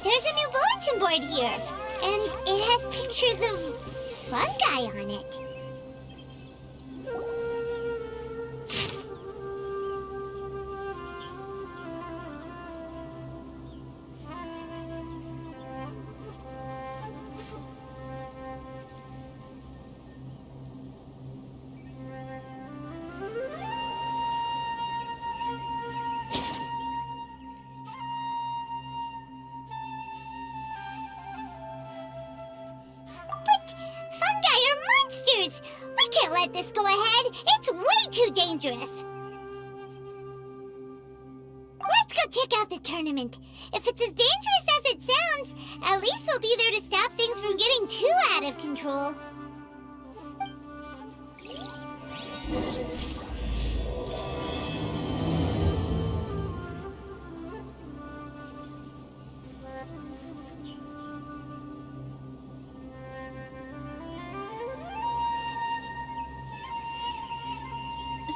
There's a new bulletin board here, and it has pictures of fungi on it. We can't let this go ahead. It's way too dangerous. Let's go check out the tournament. If it's as dangerous as it sounds, at least we'll be there to stop things from getting too out of control.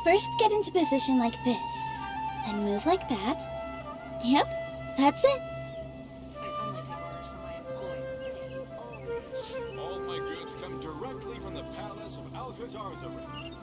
First, get into position like this. Then move like that. Yep, that's it. I only take orders from my employer. All my goods come directly from the palace of Alcazarzarin.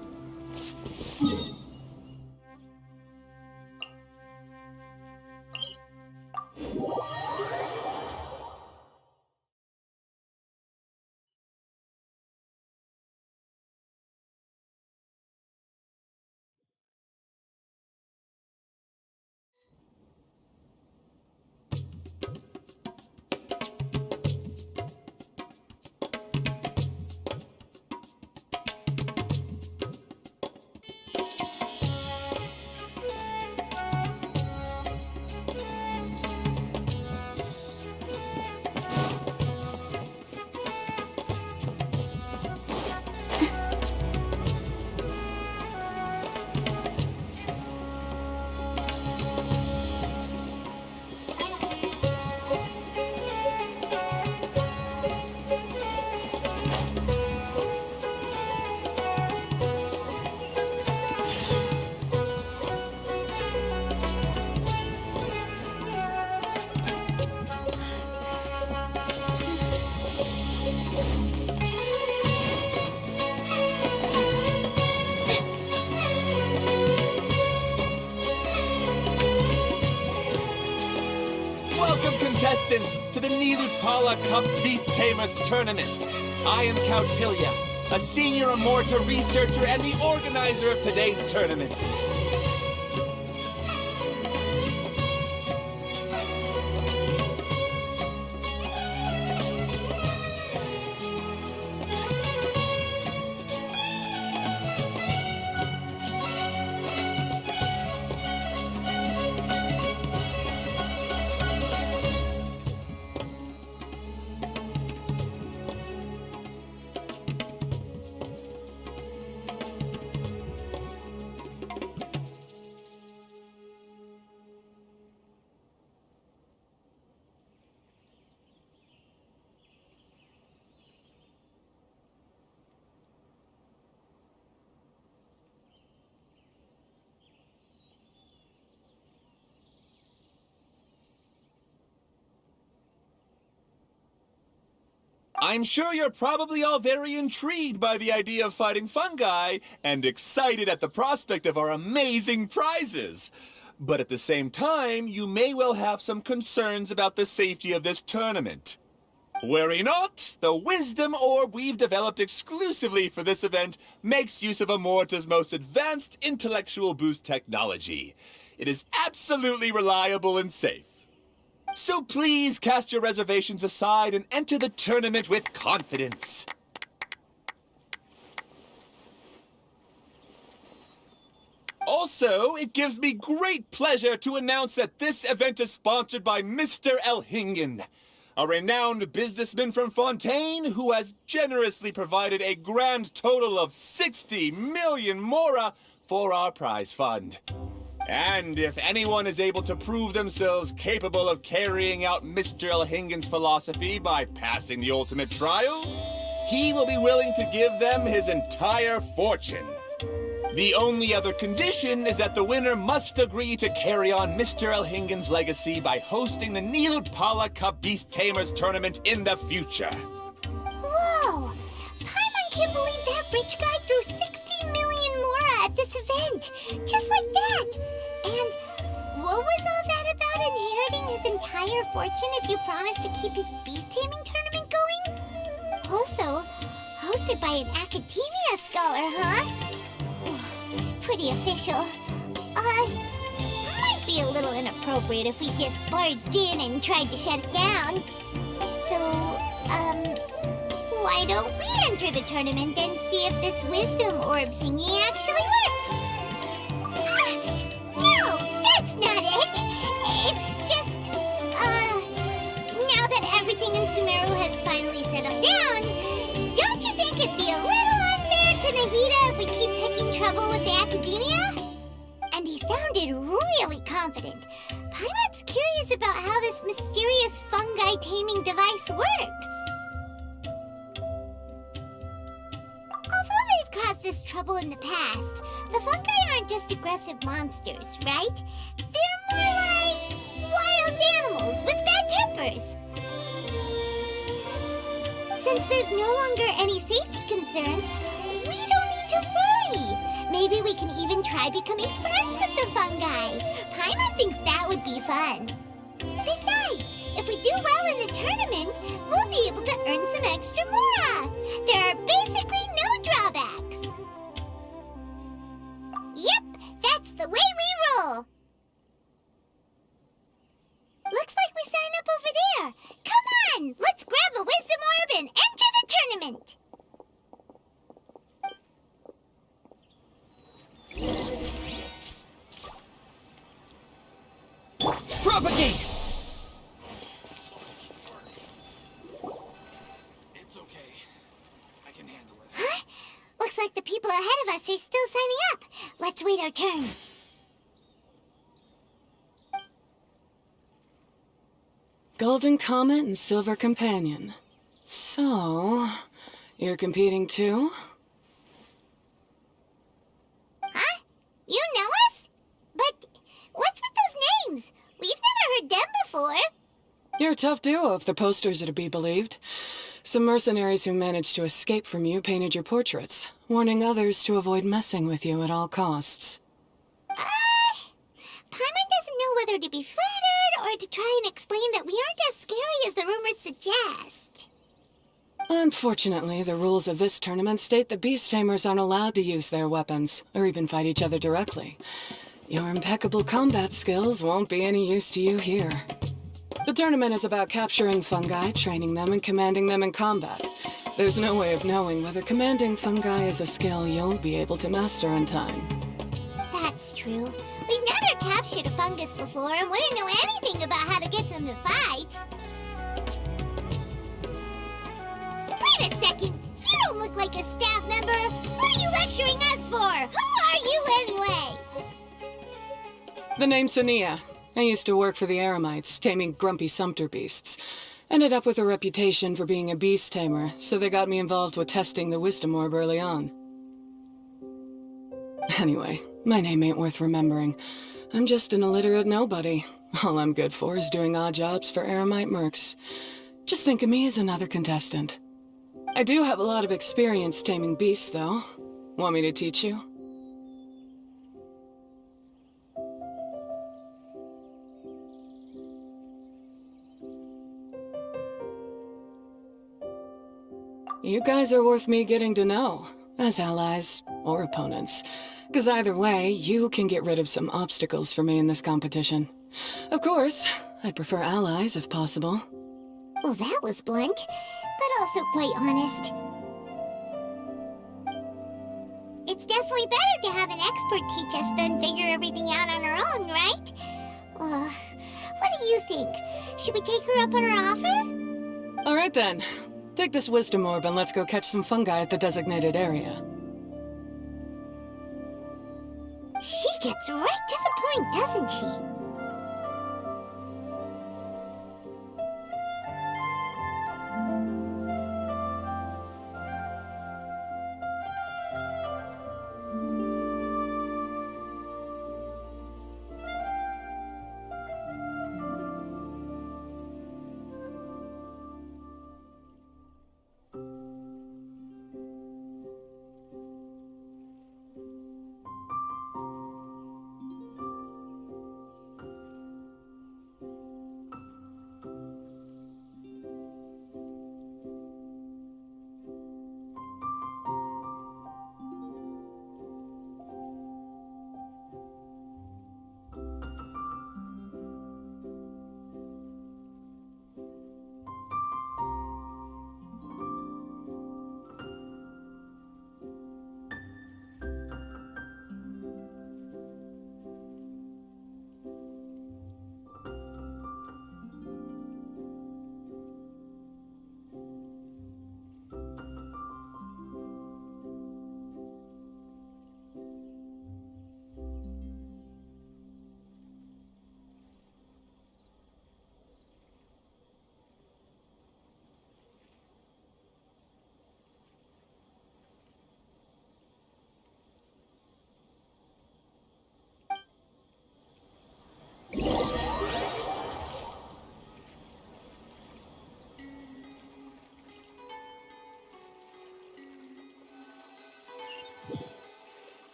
Contestants to the Nilupala Cup Beast Tamers Tournament. I am Cautilia, a senior Amorta researcher and the organizer of today's tournament. I'm sure you're probably all very intrigued by the idea of fighting fungi and excited at the prospect of our amazing prizes. But at the same time, you may well have some concerns about the safety of this tournament. Worry not! The wisdom orb we've developed exclusively for this event makes use of Amorta's most advanced intellectual boost technology. It is absolutely reliable and safe. So please cast your reservations aside and enter the tournament with confidence. Also, it gives me great pleasure to announce that this event is sponsored by Mr. Elhingen, a renowned businessman from Fontaine who has generously provided a grand total of 60 million mora for our prize fund. And if anyone is able to prove themselves capable of carrying out Mr. Elhingen's philosophy by passing the ultimate trial, he will be willing to give them his entire fortune. The only other condition is that the winner must agree to carry on Mr. Elhingen's legacy by hosting the Nilut Pala Cup Beast Tamers tournament in the future. Whoa! Paimon can't believe that rich guy threw 60 million mora at this event. Just like that. And what was all that about inheriting his entire fortune if you promised to keep his beast taming tournament going? Also, hosted by an academia scholar, huh? Pretty official. Might be a little inappropriate if we just barged in and tried to shut it down. So, why don't we enter the tournament and see if this wisdom orb thingy actually works? No, that's not it. It's just, now that everything in Sumeru has finally settled down, don't you think it'd be a little unfair to Nahida if we keep picking trouble with the academia? And he sounded really confident. Paimon's curious about how this mysterious fungi taming device works. Although they've caused us trouble in the past, the fungi aren't just aggressive monsters, right? They're more like wild animals with bad tempers. Since there's no longer any safety concerns, we don't need to worry. Maybe we can even try becoming friends with the fungi. Paimon thinks that would be fun. Besides, if we do well in the tournament, we'll be able to earn some extra mora. There are basically no drawbacks. Yep, that's the way we roll. Looks like we sign up over there. Come on, let's grab a wisdom orb and enter the tournament. Propagate! It's okay. I can handle it. Huh? Looks like the people ahead of us are still signing up. Let's wait our turn. Golden Comet and Silver Companion. So, you're competing too? Huh? You know us? But what's with those names? We've never heard them before. You're a tough duo if the posters are to be believed. Some mercenaries who managed to escape from you painted your portraits, warning others to avoid messing with you at all costs. Paimon doesn't know whether to be flattered or to try and explain that we aren't as scary as the rumors suggest. Unfortunately, the rules of this tournament state that beast tamers aren't allowed to use their weapons, or even fight each other directly. Your impeccable combat skills won't be any use to you here. The tournament is about capturing fungi, training them, and commanding them in combat. There's no way of knowing whether commanding fungi is a skill you'll be able to master in time. That's true. We've never captured a fungus before and wouldn't know anything about how to get them to fight. Wait a second! You don't look like a staff member! What are you lecturing us for? Who are you anyway? The name's Sania. I used to work for the Eremites, taming grumpy sumpter beasts. Ended up with a reputation for being a beast tamer, so they got me involved with testing the wisdom orb early on. Anyway, my name ain't worth remembering. I'm just an illiterate nobody. All I'm good for is doing odd jobs for Eremite mercs. Just think of me as another contestant. I do have a lot of experience taming beasts, though. Want me to teach you? You guys are worth me getting to know, as allies or opponents. Because either way, you can get rid of some obstacles for me in this competition. Of course, I'd prefer allies if possible. Well, that was blunt, but also quite honest. It's definitely better to have an expert teach us than figure everything out on our own, right? What do you think? Should we take her up on her offer? All right then. Take this wisdom orb and let's go catch some fungi at the designated area. She gets right to the point, doesn't she?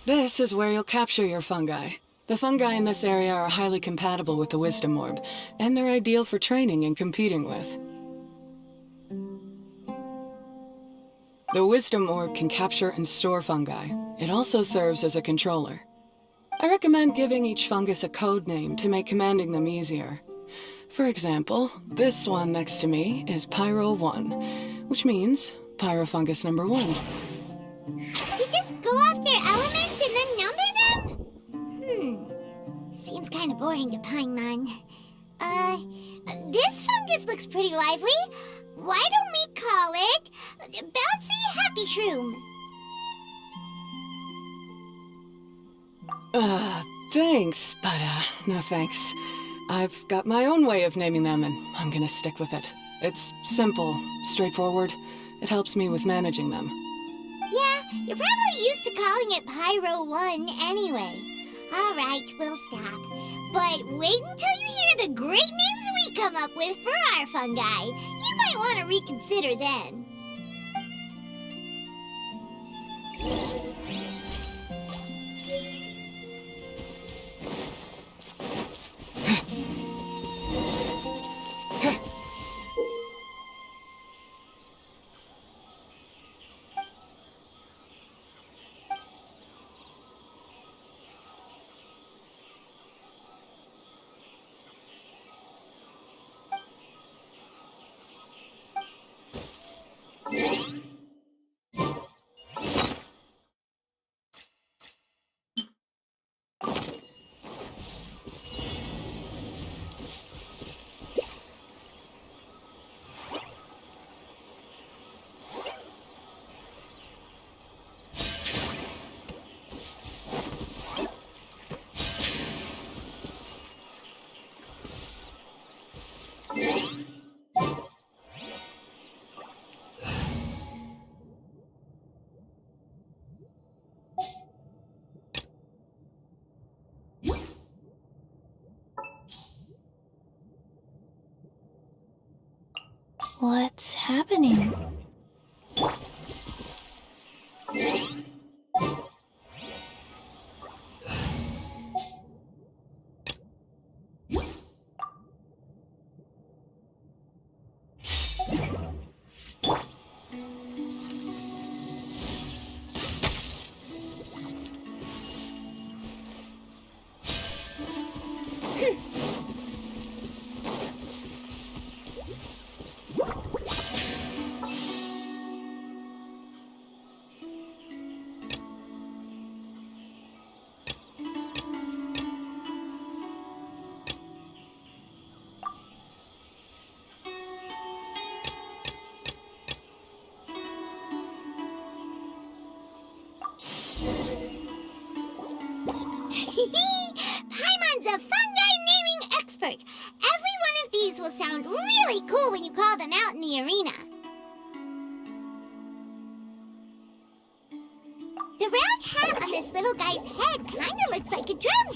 This is where you'll capture your fungi. The fungi in this area are highly compatible with the wisdom orb, and they're ideal for training and competing with. The wisdom orb can capture and store fungi. It also serves as a controller. I recommend giving each fungus a code name to make commanding them easier. For example, this one next to me is Pyro 1, which means Pyrofungus number 1. You just go off their elements and then number them? Seems kind of boring to Paimon. This fungus looks pretty lively. Why don't we call it Bouncy Happy Shroom? Thanks, but no thanks. I've got my own way of naming them, and I'm gonna stick with it. It's simple, straightforward. It helps me with managing them. Yeah, you're probably used to calling it Pyro 1 anyway. All right, we'll stop. But wait until you hear the great names we come up with for our fungi. You might want to reconsider then. What's happening?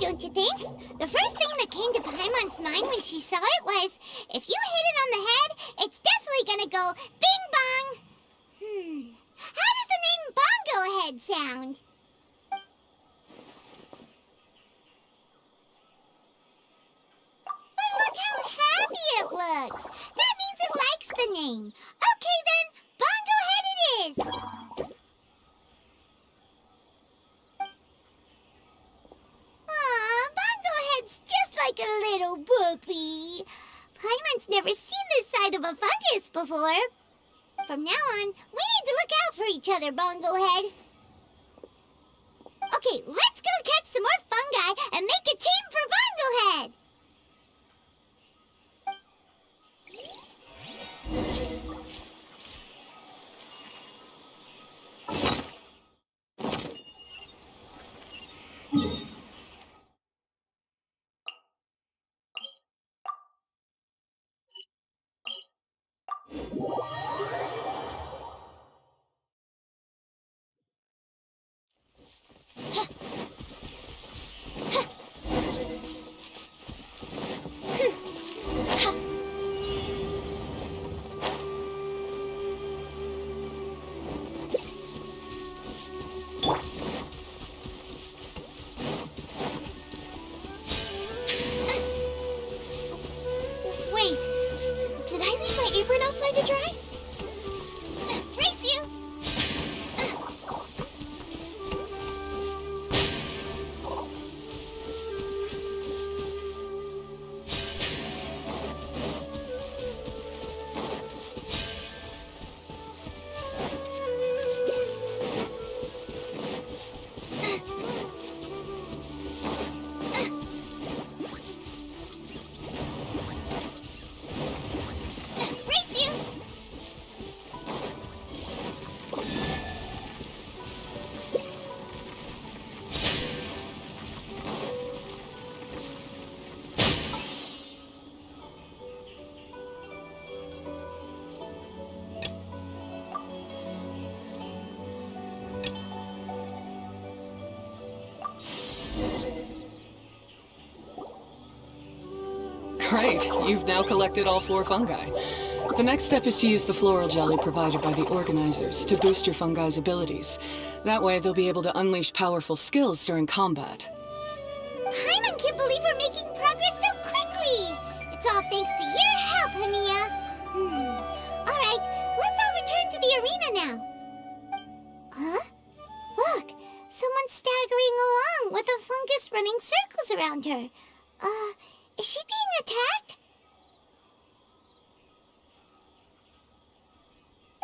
don't you think? The first thing that came to Paimon's mind when she saw it was, if you hit it on the head, it's definitely gonna go bing bong. How does the name Bongo Head sound? But look how happy it looks. That means it likes the name. Okay then, Bongo Head it is. Aw, Bongo Head's just like a little puppy. Paimon's never seen this side of a fungus before. From now on, we need to look out for each other, Bongo Head. Okay, let's go catch some more fungi and make a team for Bongo Head. Wait, did I leave my apron outside to dry? Race you! Race you! Great, you've now collected all 4 fungi. The next step is to use the floral jelly provided by the organizers to boost your fungi's abilities. That way, they'll be able to unleash powerful skills during combat. Paimon can't believe we're making progress so quickly. It's all thanks to your help, Hania. All right, let's all return to the arena now. Huh? Look, someone's staggering along with a fungus running circles around her. Is she being attacked?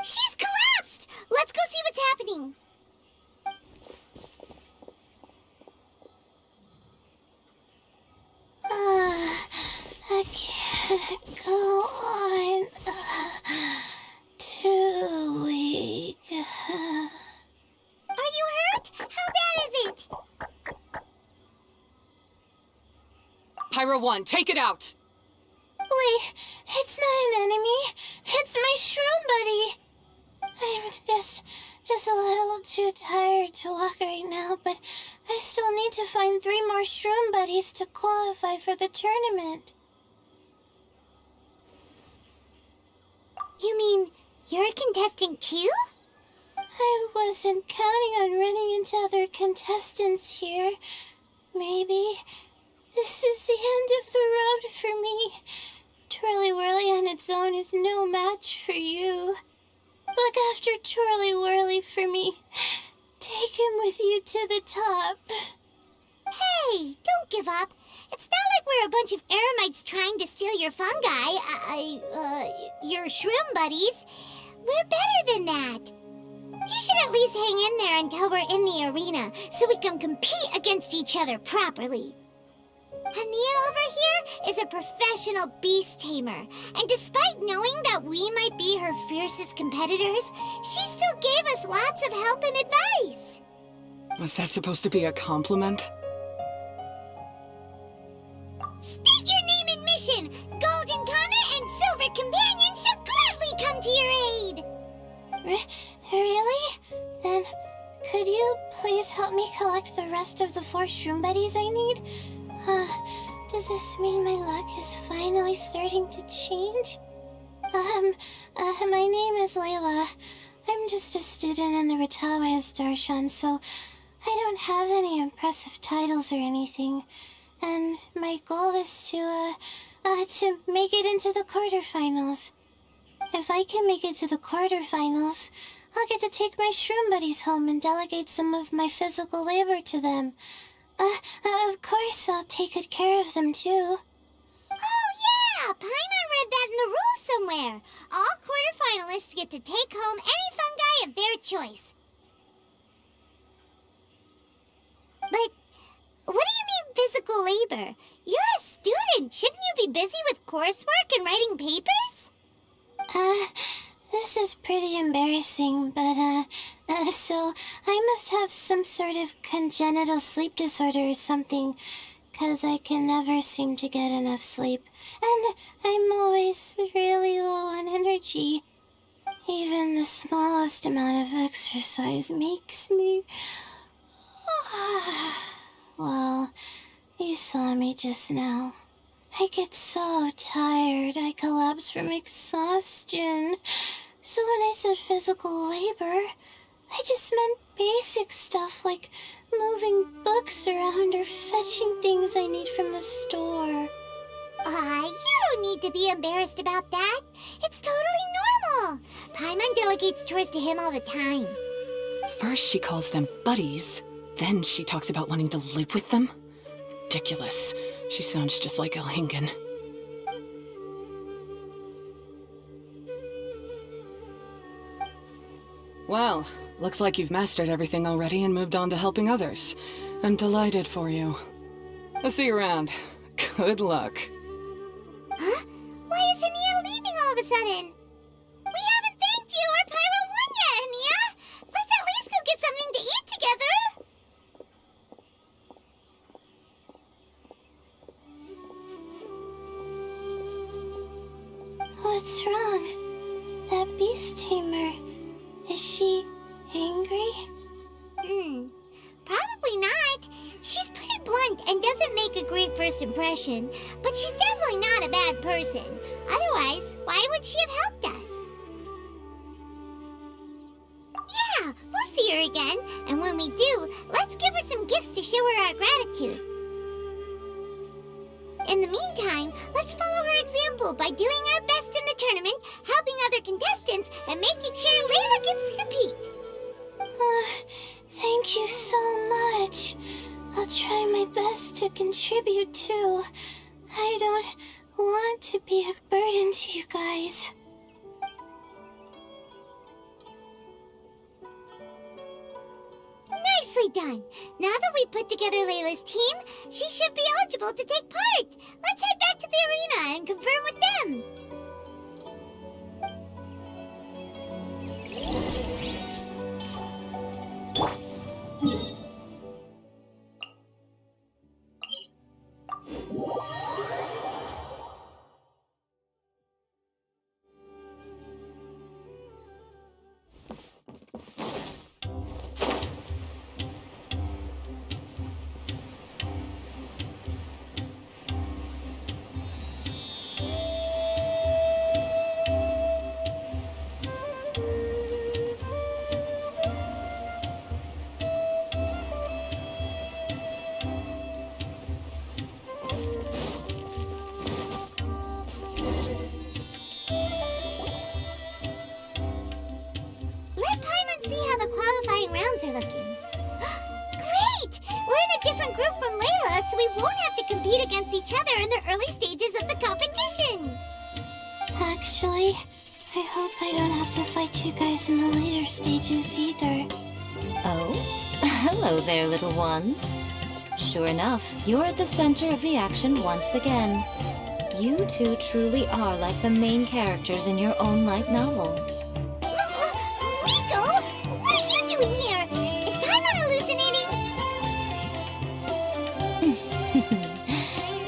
She's collapsed! Let's go see what's happening. I can't go on. Too weak. Are you hurt? How bad is it? Pyro 1, take it out! Wait, it's not an enemy. It's my shroom buddy. I'm just a little too tired to walk right now, but I still need to find 3 more shroom buddies to qualify for the tournament. You mean you're a contestant too? I wasn't counting on running into other contestants here. Maybe this is the end of the road for me. Twirly Whirly on its own is no match for you. Look after Twirly Whirly for me. Take him with you to the top. Hey, don't give up. It's not like we're a bunch of eremites trying to steal your fungi. Your shroom buddies. We're better than that. You should at least hang in there until we're in the arena, so we can compete against each other properly. Hania over here is a professional beast tamer, and despite knowing that we might be her fiercest competitors, she still gave us lots of help and advice. Was that supposed to be a compliment? State your name and mission! Golden Comet and Silver Companion shall gladly come to your aid! Really? Then, could you please help me collect the rest of the 4 shroom buddies I need? Does this mean my luck is finally starting to change? My name is Layla. I'm just a student in the Ratawa's Darshan, so I don't have any impressive titles or anything. And my goal is to make it into the quarterfinals. If I can make it to the quarterfinals, I'll get to take my shroom buddies home and delegate some of my physical labor to them. Of course, I'll take good care of them, too. Oh, yeah! Paimon read that in the rules somewhere. All quarterfinalists get to take home any fungi of their choice. But what do you mean physical labor? You're a student. Shouldn't you be busy with coursework and writing papers? This is pretty embarrassing, but, so I must have some sort of congenital sleep disorder or something, 'cause I can never seem to get enough sleep, and I'm always really low on energy. Even the smallest amount of exercise makes me... Well, you saw me just now. I get so tired, I collapse from exhaustion. So when I said physical labor, I just meant basic stuff like moving books around or fetching things I need from the store. You don't need to be embarrassed about that. It's totally normal. Paimon delegates chores to him all the time. First she calls them buddies, then she talks about wanting to live with them? Ridiculous. She sounds just like Elhingen. Well, looks like you've mastered everything already and moved on to helping others. I'm delighted for you. I'll see you around. Good luck. Huh? Why is Ania leaving all of a sudden? We haven't thanked you or Pyro won yet, Ania! Let's at least go get something to eat together! What's wrong? That beast tamer, is she angry? Probably not. She's pretty blunt and doesn't make a great first impression, but she's definitely not a bad person. Otherwise, why would she have helped us? Yeah, we'll see her again, and when we do, let's give her some gifts to show her our gratitude. In the meantime, let's follow her example by doing our best in the tournament, helping other contestants, and making sure Layla gets to compete. Thank you so much. I'll try my best to contribute too. I don't want to be a burden to you guys. Nicely done. Now that we put together Layla's team, she should be eligible to take part. Let's head back to the arena and confirm with them. Are looking. Great! We're in a different group from Layla, so we won't have to compete against each other in the early stages of the competition. Actually, I hope I don't have to fight you guys in the later stages either. Oh? Hello there, little ones. Sure enough, you're at the center of the action once again. You two truly are like the main characters in your own light novel. Miko! What are you doing here? Is Paimon hallucinating?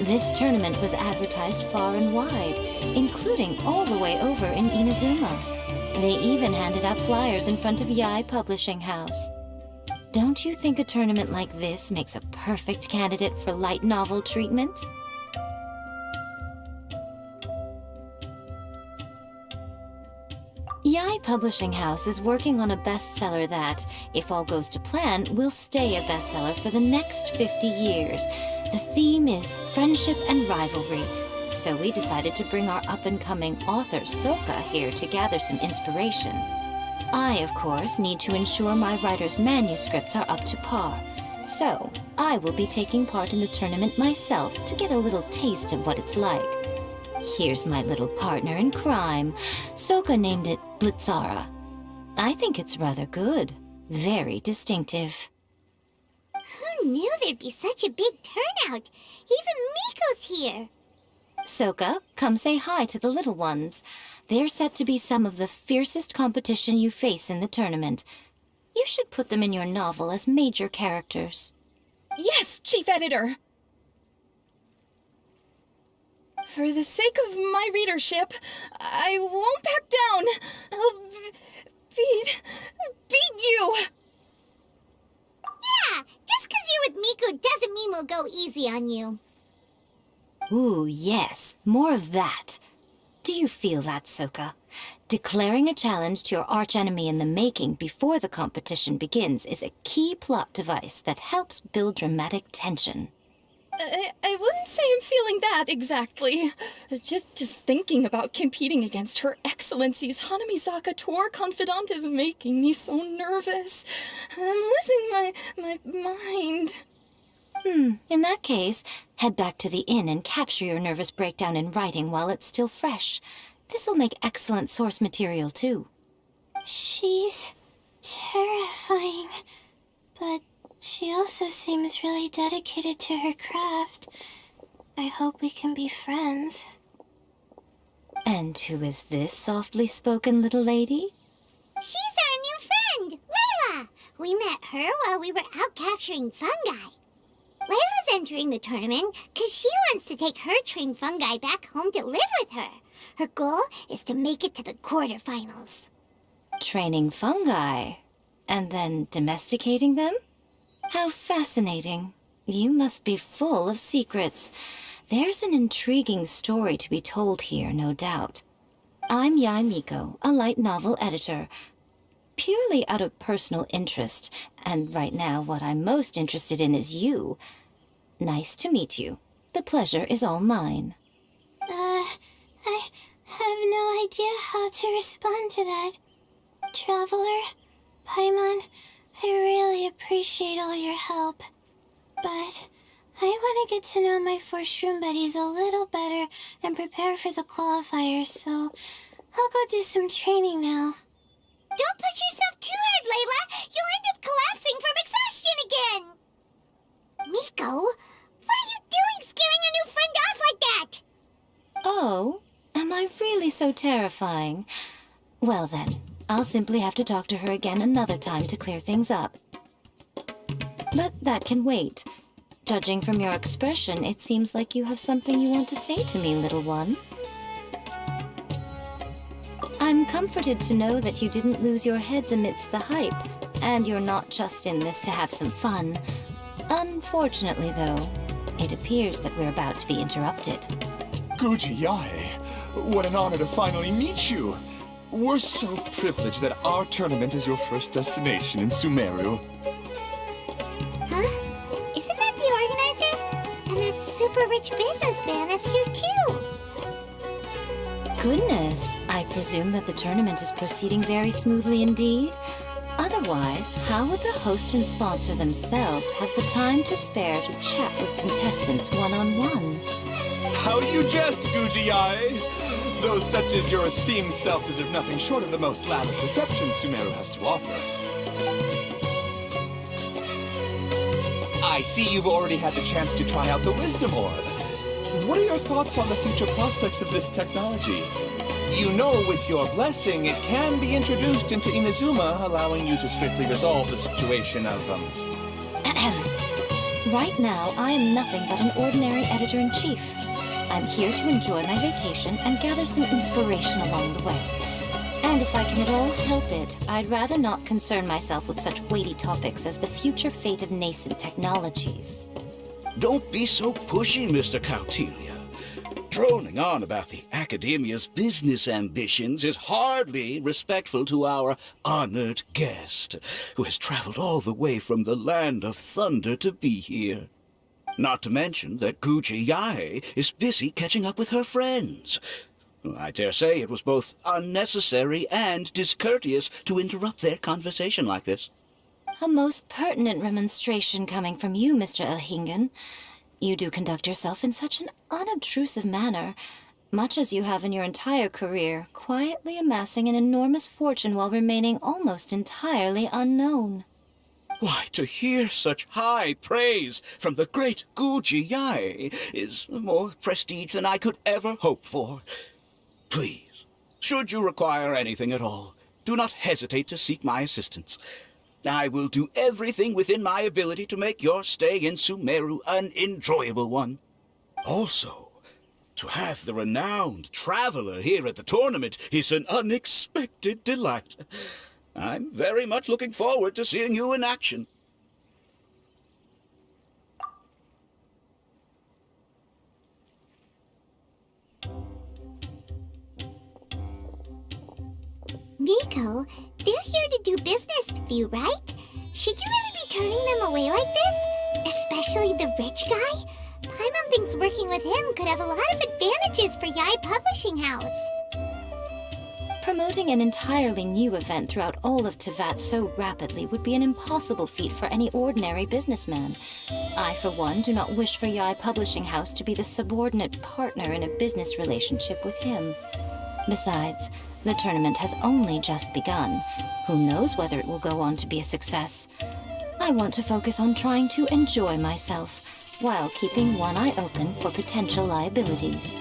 This tournament was advertised far and wide, including all the way over in Inazuma. They even handed out flyers in front of Yai Publishing House. Don't you think a tournament like this makes a perfect candidate for light novel treatment? Yai Publishing House is working on a bestseller that, if all goes to plan, will stay a bestseller for the next 50 years. The theme is friendship and rivalry, so we decided to bring our up-and-coming author, Soka, here to gather some inspiration. I, of course, need to ensure my writer's manuscripts are up to par. So, I will be taking part in the tournament myself to get a little taste of what it's like. Here's my little partner in crime. Soka named it Blitzara. I think it's rather good. Very distinctive. Who knew there'd be such a big turnout? Even Miko's here. Soka, come say hi to the little ones. They're set to be some of the fiercest competition you face in the tournament. You should put them in your novel as major characters. Yes, Chief Editor! For the sake of my readership, I won't back down. I'll beat you! Yeah, just 'cause you're with Miko doesn't mean we'll go easy on you. Ooh, yes, more of that. Do you feel that, Soka? Declaring a challenge to your archenemy in the making before the competition begins is a key plot device that helps build dramatic tension. I wouldn't say I'm feeling that exactly. Just thinking about competing against Her Excellency's Hanamizaka tour confidant is making me so nervous. I'm losing my mind. In that case, head back to the inn and capture your nervous breakdown in writing while it's still fresh. This'll make excellent source material, too. She's terrifying, but she also seems really dedicated to her craft. I hope we can be friends. And who is this softly spoken little lady? She's our new friend, Layla! We met her while we were out capturing fungi. Layla's entering the tournament because she wants to take her trained fungi back home to live with her. Her goal is to make it to the quarterfinals. Training fungi, and then domesticating them? How fascinating. You must be full of secrets. There's an intriguing story to be told here, no doubt. I'm Yai Miko, a light novel editor. Purely out of personal interest, and right now what I'm most interested in is you. Nice to meet you. The pleasure is all mine. I have no idea how to respond to that. Traveler, Paimon, I really appreciate all your help. But I want to get to know my 4 shroom buddies a little better and prepare for the qualifiers, so I'll go do some training now. Don't push yourself too hard, Layla! You'll end up collapsing from exhaustion again! Miko, what are you doing scaring a new friend off like that? Oh, am I really so terrifying? Well then, I'll simply have to talk to her again another time to clear things up. But that can wait. Judging from your expression, it seems like you have something you want to say to me, little one. I'm comforted to know that you didn't lose your heads amidst the hype, and you're not just in this to have some fun. Unfortunately, though, it appears that we're about to be interrupted. Guji Yae, what an honor to finally meet you. We're so privileged that our tournament is your first destination in Sumeru. Huh? Isn't that the organizer? And that super rich businessman is here too. Goodness, I presume that the tournament is proceeding very smoothly indeed. Otherwise, how would the host and sponsor themselves have the time to spare to chat with contestants one-on-one? How you jest, Guji Yae! Those such as your esteemed self deserve nothing short of the most lavish reception Sumeru has to offer. I see you've already had the chance to try out the Wisdom Orb. What are your thoughts on the future prospects of this technology? You know, with your blessing, it can be introduced into Inazuma, allowing you to swiftly resolve the situation of, Right now, I am nothing but an ordinary editor-in-chief. I'm here to enjoy my vacation and gather some inspiration along the way. And if I can at all help it, I'd rather not concern myself with such weighty topics as the future fate of nascent technologies. Don't be so pushy, Mr. Cautilia. Droning on about the Academia's business ambitions is hardly respectful to our honored guest, who has traveled all the way from the land of thunder to be here. Not to mention that Guji Yae is busy catching up with her friends. I dare say it was both unnecessary and discourteous to interrupt their conversation like this. A most pertinent remonstration coming from you, Mr. Elhingen. You do conduct yourself in such an unobtrusive manner, much as you have in your entire career, quietly amassing an enormous fortune while remaining almost entirely unknown. Why, to hear such high praise from the great Guji Yae is more prestige than I could ever hope for. Please, should you require anything at all, do not hesitate to seek my assistance. I will do everything within my ability to make your stay in Sumeru an enjoyable one. Also, to have the renowned traveler here at the tournament is an unexpected delight. I'm very much looking forward to seeing you in action. Miko, they're here to do business with you, right? Should you really be turning them away like this? Especially the rich guy? Paimon thinks working with him could have a lot of advantages for Yae Publishing House. Promoting an entirely new event throughout all of Teyvat so rapidly would be an impossible feat for any ordinary businessman. I, for one, do not wish for Yae Publishing House to be the subordinate partner in a business relationship with him. Besides, the tournament has only just begun. Who knows whether it will go on to be a success? I want to focus on trying to enjoy myself, while keeping one eye open for potential liabilities.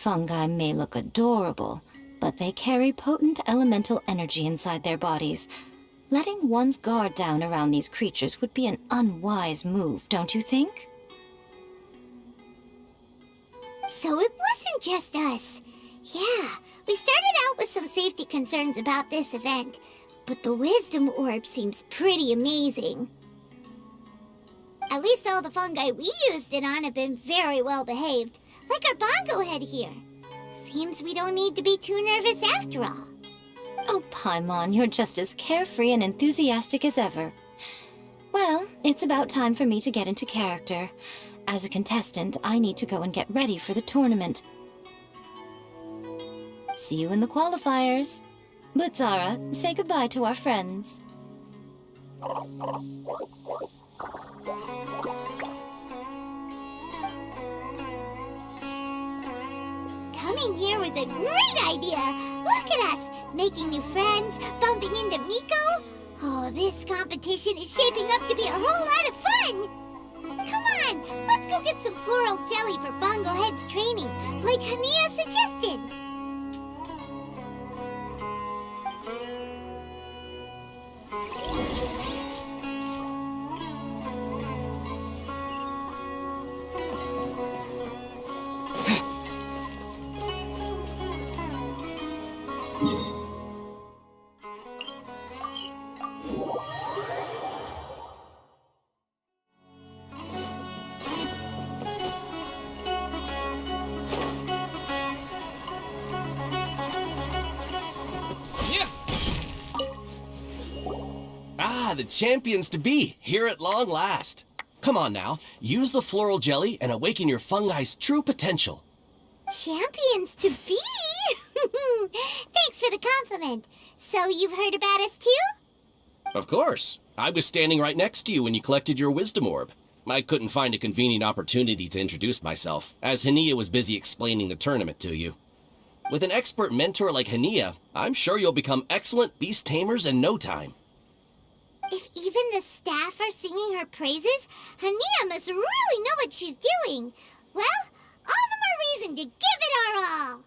Fungi may look adorable, but they carry potent elemental energy inside their bodies. Letting one's guard down around these creatures would be an unwise move, don't you think? So it wasn't just us. Yeah, we started out with some safety concerns about this event, but the wisdom orb seems pretty amazing. At least all the fungi we used it on have been very well behaved, like our bongo head here. Seems we don't need to be too nervous after all. Oh, Paimon, you're just as carefree and enthusiastic as ever. Well, it's about time for me to get into character. As a contestant, I need to go and get ready for the tournament. See you in the qualifiers. Blitzara, say goodbye to our friends. Coming here was a great idea. Look at us, making new friends, bumping into Miko. Oh, this competition is shaping up to be a whole lot of fun. Come on, let's go get some floral jelly for Bongo Head's training, like Hania suggested. Ah, the champions to be, here at long last. Come on now, use the floral jelly and awaken your fungi's true potential. Champions to be? Thanks for the compliment. So you've heard about us too? Of course. I was standing right next to you when you collected your wisdom orb. I couldn't find a convenient opportunity to introduce myself, as Hania was busy explaining the tournament to you. With an expert mentor like Hania, I'm sure you'll become excellent beast tamers in no time. If even the staff are singing her praises, Hania must really know what she's doing. Well, all the more reason to give it our all.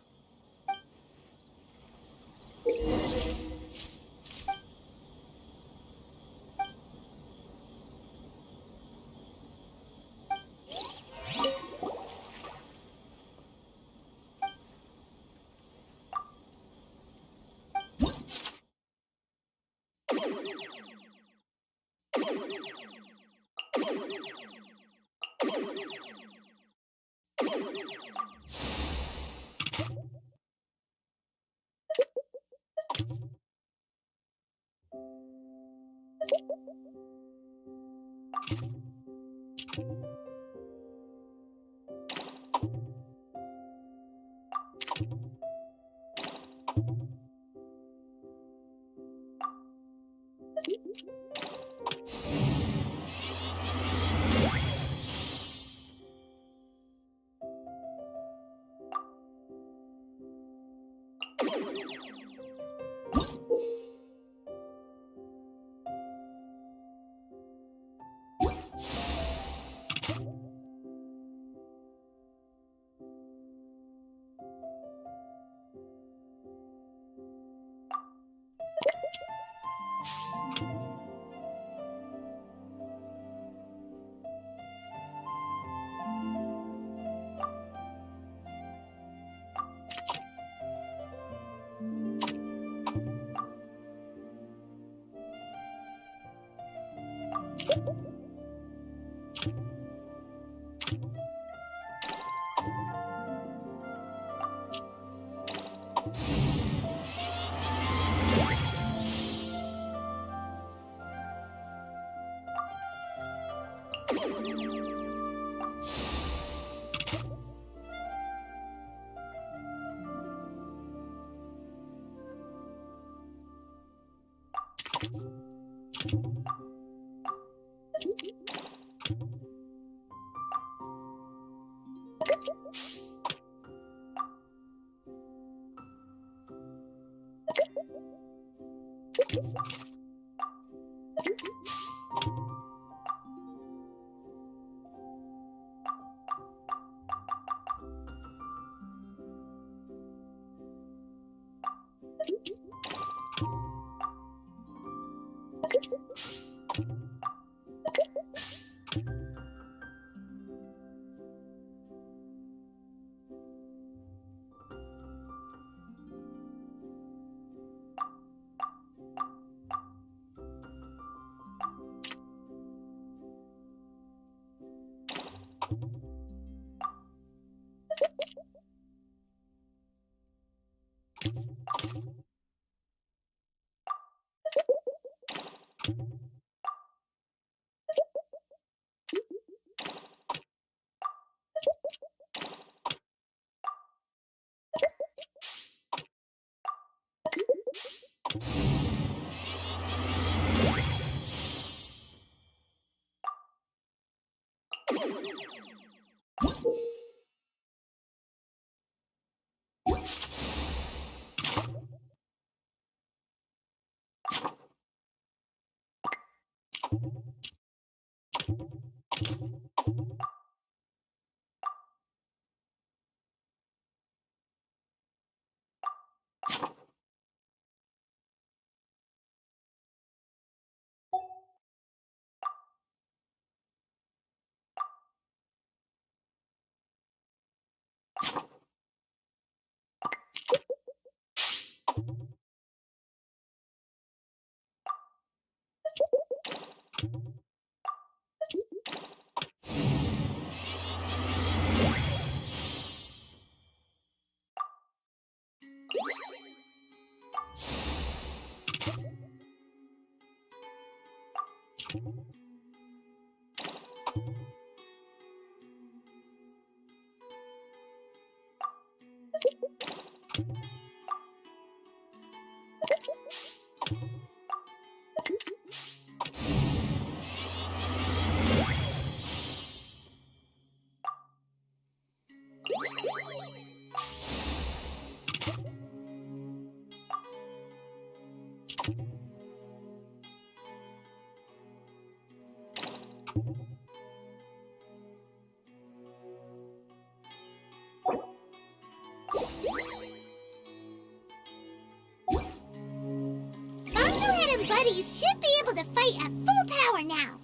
Bongohead and Buddies should be able to fight at full power now.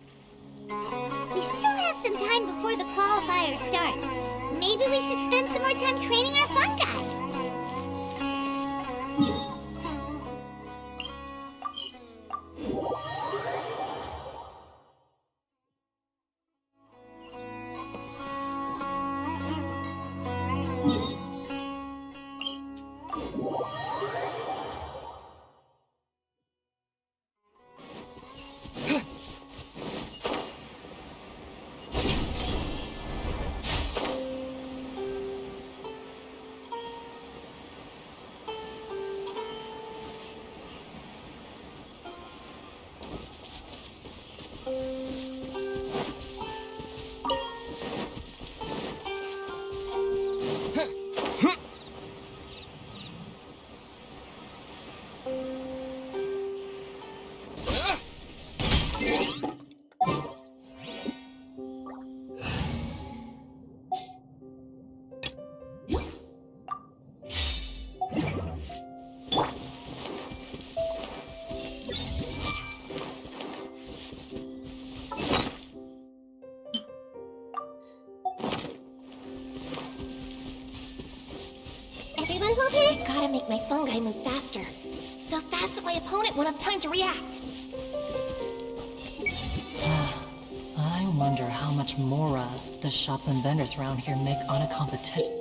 We still have some time before the qualifiers start. Maybe we should spend some more time training our fun guy. Everyone hold here? Gotta make my fungi move faster. So fast that my opponent won't have time to react. I wonder how much more the shops and vendors around here make on a competition.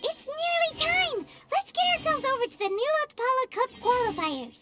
It's nearly time! Let's get ourselves over to the Nilotpala Cup qualifiers.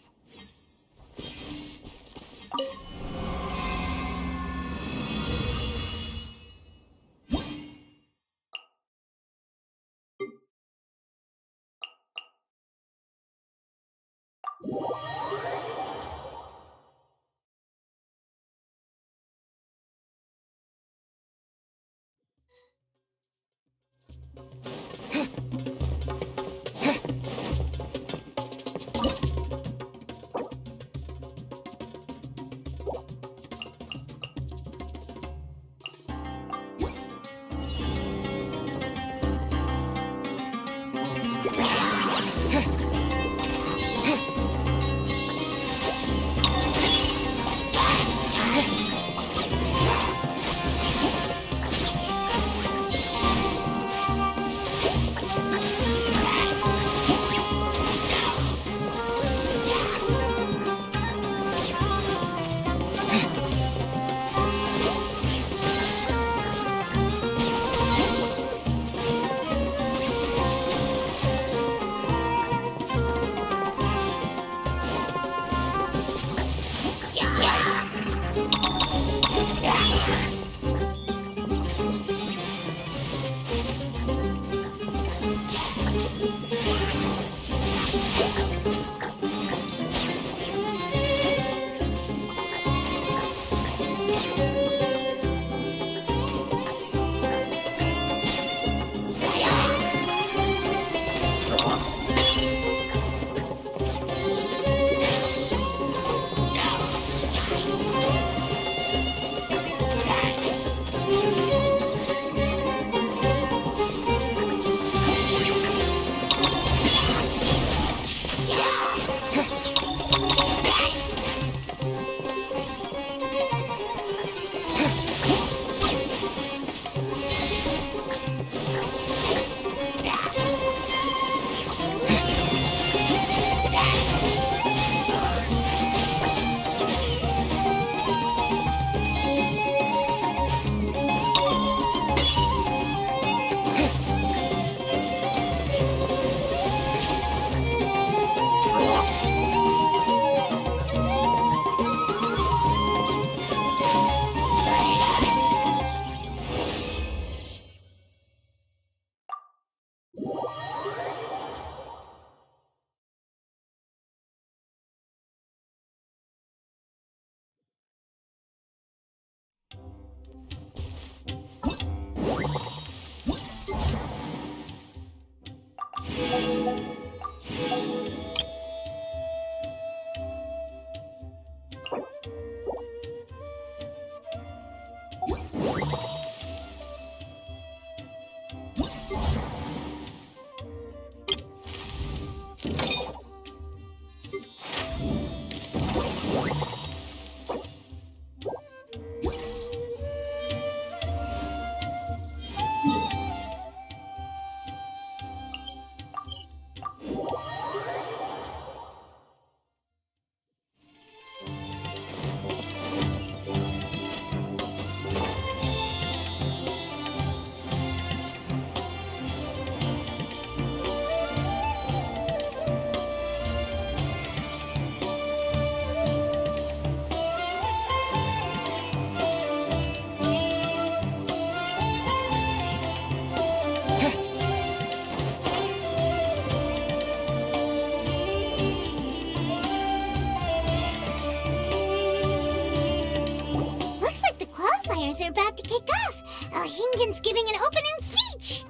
Hingen's giving an opening speech.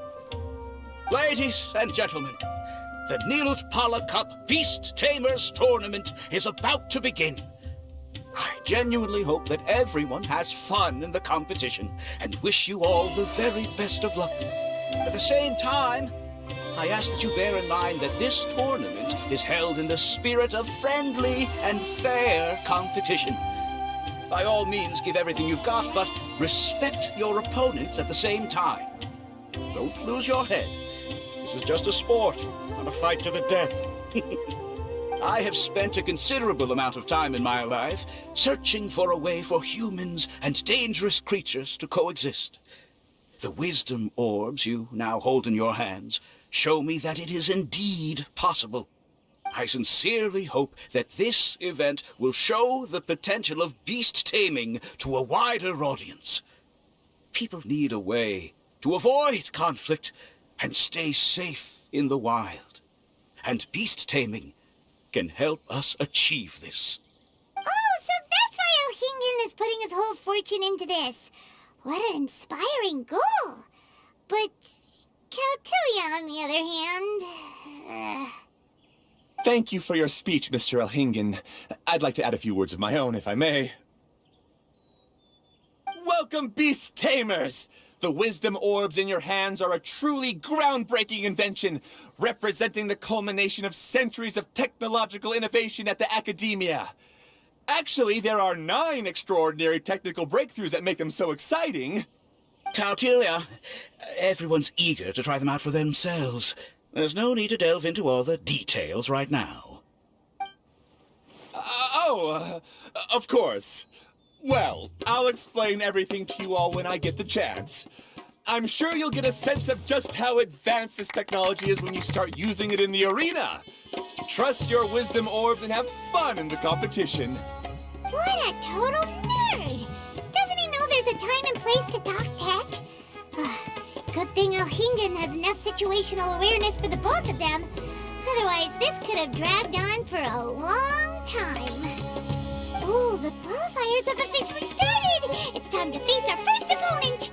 Ladies and gentlemen, the Nilut Pala Cup Beast Tamers Tournament is about to begin. I genuinely hope that everyone has fun in the competition and wish you all the very best of luck. At the same time, I ask that you bear in mind that this tournament is held in the spirit of friendly and fair competition. By all means, give everything you've got, but respect your opponents at the same time. Don't lose your head. This is just a sport, not a fight to the death. I have spent a considerable amount of time in my life searching for a way for humans and dangerous creatures to coexist. The wisdom orbs you now hold in your hands show me that it is indeed possible. I sincerely hope that this event will show the potential of beast taming to a wider audience. People need a way to avoid conflict and stay safe in the wild. And beast taming can help us achieve this. Oh, so that's why Elhingen is putting his whole fortune into this. What an inspiring goal. But Kautilya, on the other hand... Thank you for your speech, Mr. Elhingen. I'd like to add a few words of my own, if I may. Welcome, Beast Tamers! The wisdom orbs in your hands are a truly groundbreaking invention, representing the culmination of centuries of technological innovation at the academia. Actually, there are 9 extraordinary technical breakthroughs that make them so exciting. Kautilya, everyone's eager to try them out for themselves. There's no need to delve into all the details right now. Of course. Well, I'll explain everything to you all when I get the chance. I'm sure you'll get a sense of just how advanced this technology is when you start using it in the arena. Trust your wisdom orbs and have fun in the competition. What a total nerd! Doesn't he know there's a time and place to talk tech? Good thing Elhingen has enough situational awareness for the both of them. Otherwise, this could have dragged on for a long time. Ooh, the qualifiers have officially started! It's time to face our first opponent!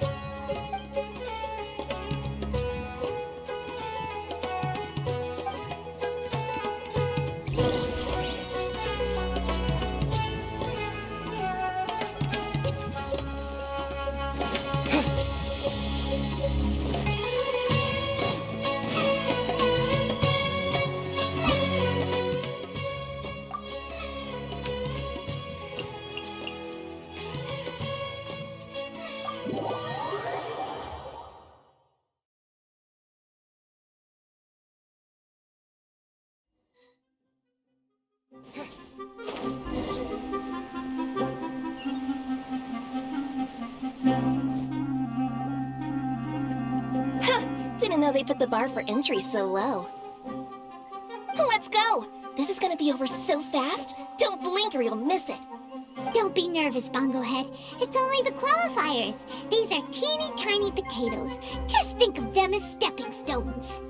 Didn't know they put the bar for entry so low. Let's go! This is gonna be over so fast, don't blink or you'll miss it. Don't be nervous, Bongo Head. It's only the qualifiers. These are teeny tiny potatoes. Just think of them as stepping stones.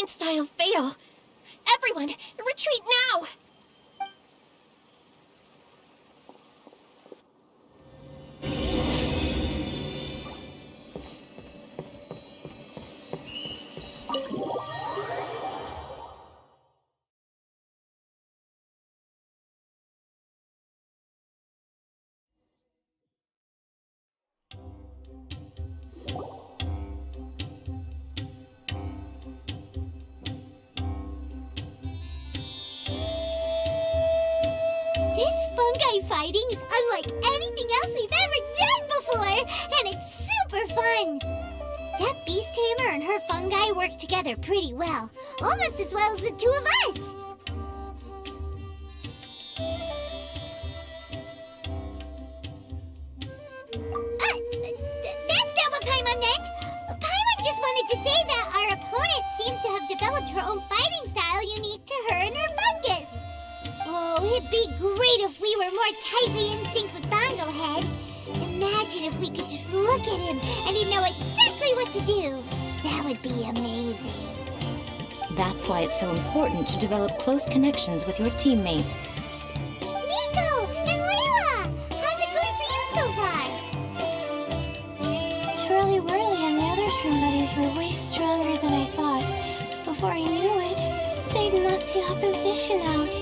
Style fail. Everyone, retreat now! fungi fighting is unlike anything else we've ever done before, and it's super fun. That beast tamer and her fungi work together pretty well, almost as well as the two of us. That's not what Paimon meant. Paimon just wanted to say that our opponent seems to have developed her own fighting style unique to her and her fungus. Oh, it'd be great if we were more tightly in sync with Bonglehead. Imagine if we could just look at him and he'd know exactly what to do. That would be amazing. That's why it's so important to develop close connections with your teammates. Nico and Layla, how's it going for you so far? Twirly Whirly and the other shroom buddies were way stronger than I thought. Before I knew it, they'd knocked the opposition out.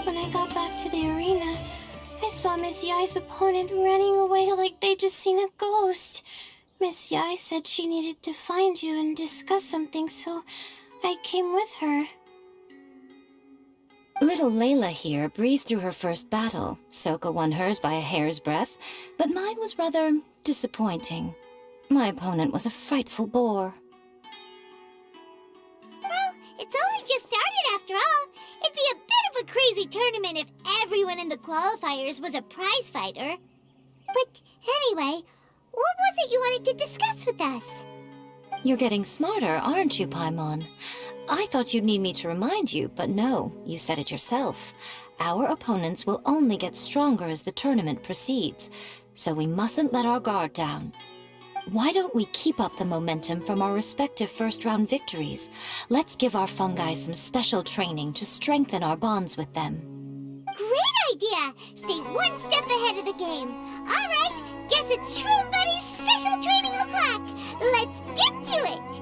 When I got back to the arena, I saw Miss Yai's opponent running away like they'd just seen a ghost. Miss Yai said she needed to find you and discuss something, so I came with her. Little Layla here breezed through her first battle. Soka won hers by a hair's breadth, but mine was rather disappointing. My opponent was a frightful bore. Well, it's only just started after all. It'd be a bit of a crazy tournament if everyone in the qualifiers was a prize fighter. But anyway, what was it you wanted to discuss with us? You're getting smarter, aren't you, Paimon? I thought you'd need me to remind you, but no, you said it yourself. Our opponents will only get stronger as the tournament proceeds, so we mustn't let our guard down. Why don't we keep up the momentum from our respective first-round victories? Let's give our fungi some special training to strengthen our bonds with them. Great idea! Stay one step ahead of the game. All right, guess it's Shroom Buddy's special training o'clock. Let's get to it!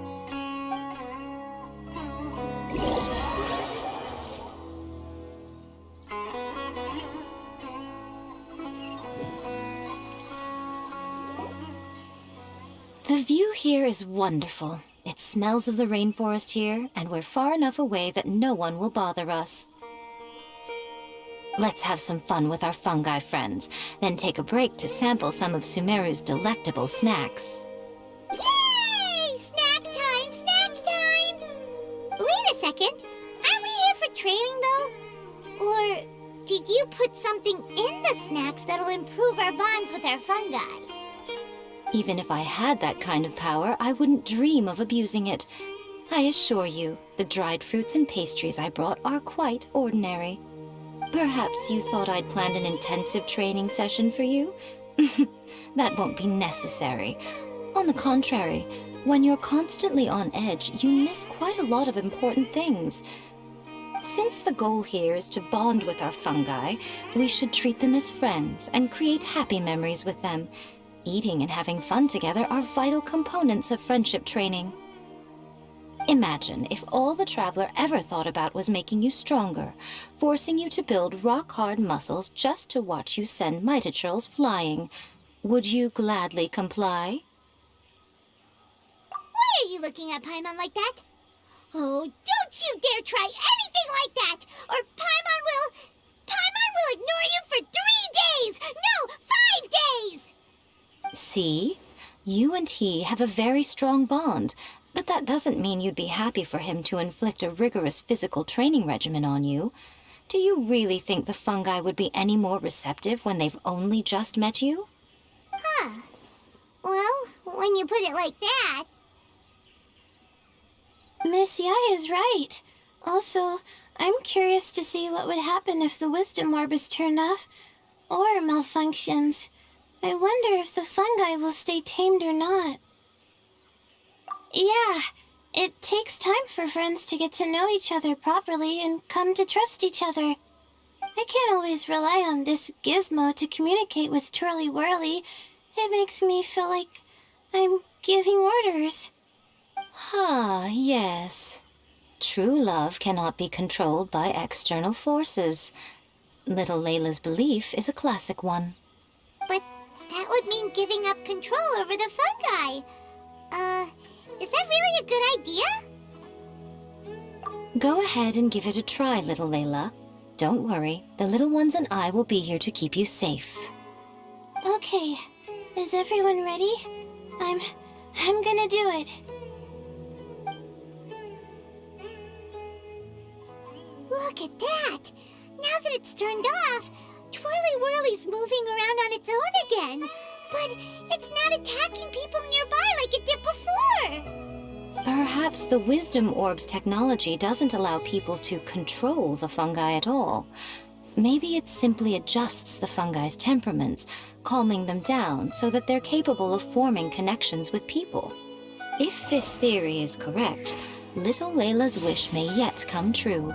The view here is wonderful. It smells of the rainforest here, and we're far enough away that no one will bother us. Let's have some fun with our fungi friends, then take a break to sample some of Sumeru's delectable snacks. Yay! Snack time! Snack time! Wait a second. Aren't we here for training, though? Or did you put something in the snacks that'll improve our bonds with our fungi? Even if I had that kind of power, I wouldn't dream of abusing it. I assure you, the dried fruits and pastries I brought are quite ordinary. Perhaps you thought I'd planned an intensive training session for you? That won't be necessary. On the contrary, when you're constantly on edge, you miss quite a lot of important things. Since the goal here is to bond with our fungi, we should treat them as friends and create happy memories with them. Eating and having fun together are vital components of friendship training. Imagine if all the Traveler ever thought about was making you stronger, forcing you to build rock-hard muscles just to watch you send Mitatrolls flying. Would you gladly comply? Why are you looking at Paimon like that? Oh, don't you dare try anything like that, or Paimon will ignore you for 3 days! No, 5 days! See? You and he have a very strong bond, but that doesn't mean you'd be happy for him to inflict a rigorous physical training regimen on you. Do you really think the fungi would be any more receptive when they've only just met you? Huh. Well, when you put it like that... Miss Yai is right. Also, I'm curious to see what would happen if the wisdom orb is turned off or malfunctions. I wonder if the fungi will stay tamed or not. Yeah, it takes time for friends to get to know each other properly and come to trust each other. I can't always rely on this gizmo to communicate with Twirly Whirly. It makes me feel like I'm giving orders. Ah, yes. True love cannot be controlled by external forces. Little Layla's belief is a classic one. But that would mean giving up control over the fungi. Is that really a good idea? Go ahead and give it a try, little Layla. Don't worry, the little ones and I will be here to keep you safe. Okay, is everyone ready? I'm gonna do it. Look at that! Now that it's turned off, Twirly Whirly's moving around on its own again. But it's not attacking people nearby like it did before. Perhaps the Wisdom Orb's technology doesn't allow people to control the fungi at all. Maybe it simply adjusts the fungi's temperaments, calming them down so that they're capable of forming connections with people. If this theory is correct, little Layla's wish may yet come true.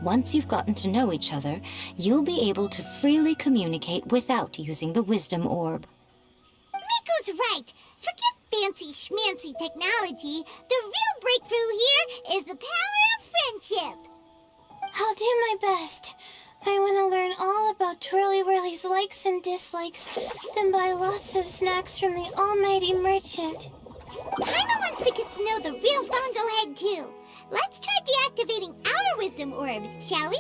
Once you've gotten to know each other, you'll be able to freely communicate without using the Wisdom Orb. Miko's right. Forget fancy schmancy technology. The real breakthrough here is the power of friendship. I'll do my best. I want to learn all about Twirly Whirly's likes and dislikes, then buy lots of snacks from the almighty merchant. Paimon wants to get to know the real Bongo Head, too. Let's try deactivating our Wisdom Orb, shall we?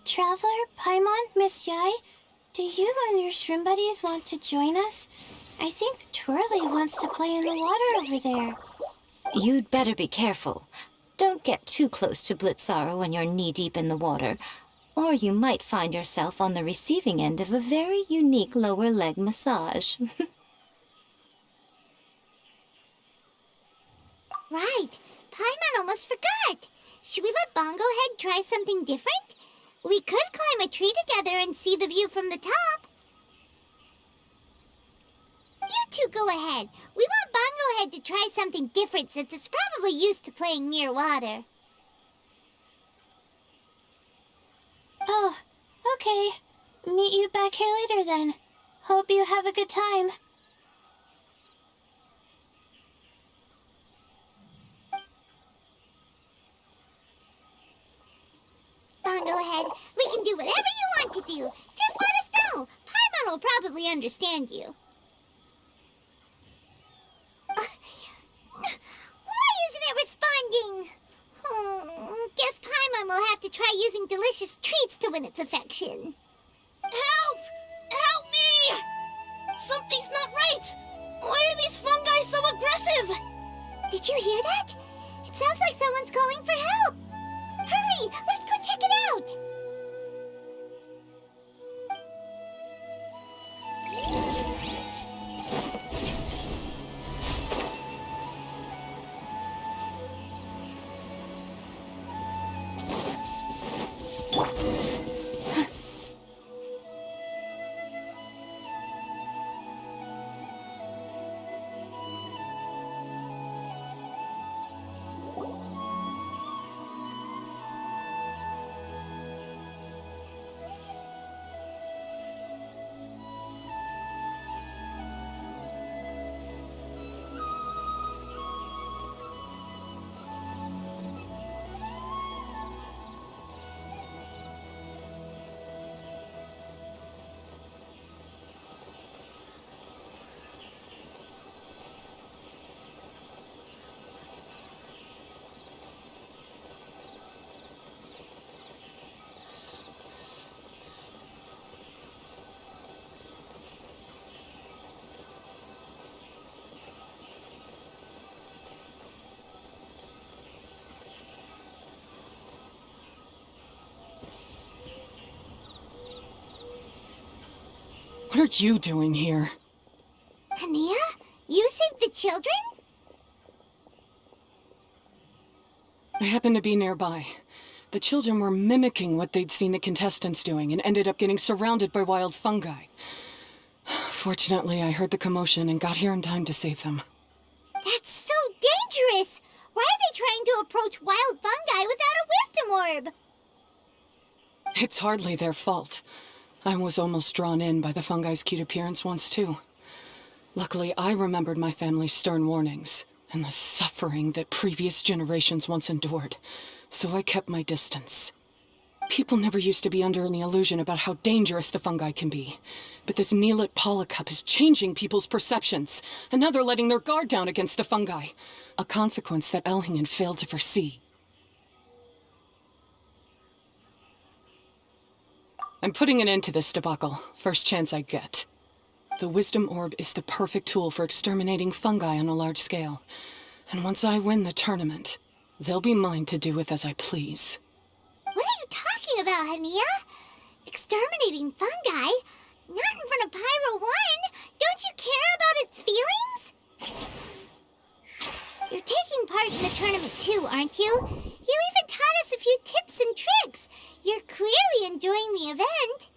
Traveler, Paimon, Miss Yai, do you and your shrimp buddies want to join us? I think Twirly wants to play in the water over there. You'd better be careful. Don't get too close to Blitzara when you're knee-deep in the water, or you might find yourself on the receiving end of a very unique lower leg massage. Right. Paimon almost forgot. Should we let Bongo Head try something different? We could climb a tree together and see the view from the top. You two go ahead. We want Bongo Head to try something different since it's probably used to playing near water. Oh, okay. Meet you back here later then. Hope you have a good time. Bongo Head, we can do whatever you want to do. Just let us know. Paimon will probably understand you. Why isn't it responding? Guess Paimon will have to try using delicious treats to win its affection. Help! Help me! Something's not right! Why are these fungi so aggressive? Did you hear that? It sounds like someone's calling for help. Hurry! Let's go check it out! What are you doing here? Hania? You saved the children? I happened to be nearby. The children were mimicking what they'd seen the contestants doing and ended up getting surrounded by wild fungi. Fortunately, I heard the commotion and got here in time to save them. That's so dangerous! Why are they trying to approach wild fungi without a wisdom orb? It's hardly their fault. I was almost drawn in by the fungi's cute appearance once, too. Luckily, I remembered my family's stern warnings and the suffering that previous generations once endured, so I kept my distance. People never used to be under any illusion about how dangerous the fungi can be. But this Neelit polycup is changing people's perceptions, and now they're letting their guard down against the fungi. A consequence that Elhingen failed to foresee. I'm putting an end to this debacle, first chance I get. The Wisdom Orb is the perfect tool for exterminating fungi on a large scale. And once I win the tournament, they'll be mine to do with as I please. What are you talking about, Hania? Exterminating fungi? Not in front of Pyro 1! Don't you care about its feelings? You're taking part in the tournament too, aren't you? You even taught us a few tips and tricks. You're clearly enjoying the event.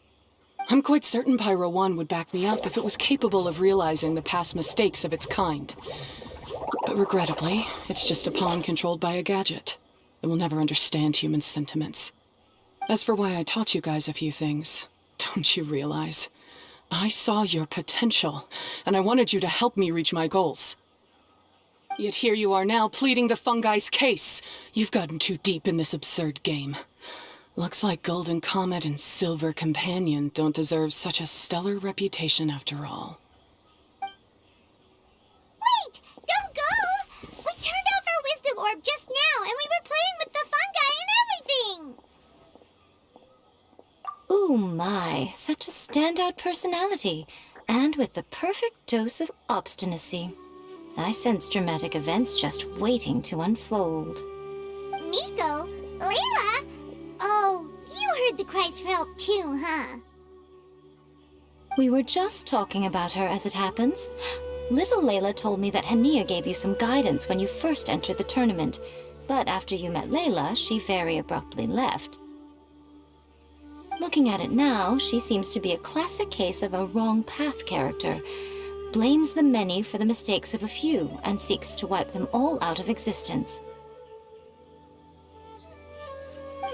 I'm quite certain Pyro 1 would back me up if it was capable of realizing the past mistakes of its kind. But regrettably, it's just a pawn controlled by a gadget. It will never understand human sentiments. As for why I taught you guys a few things, don't you realize? I saw your potential, and I wanted you to help me reach my goals. Yet here you are now pleading the fungi's case. You've gotten too deep in this absurd game. Looks like Golden Comet and Silver Companion don't deserve such a stellar reputation after all. Wait! Don't go! We turned off our Wisdom Orb just now, and we were playing with the fungi and everything! Ooh my, such a standout personality, and with the perfect dose of obstinacy. I sense dramatic events just waiting to unfold. Miko? Layla? Oh, you heard the cries for help too, huh? We were just talking about her as it happens. Little Layla told me that Hania gave you some guidance when you first entered the tournament, but after you met Layla, she very abruptly left. Looking at it now, she seems to be a classic case of a wrong path character. Blames the many for the mistakes of a few, and seeks to wipe them all out of existence.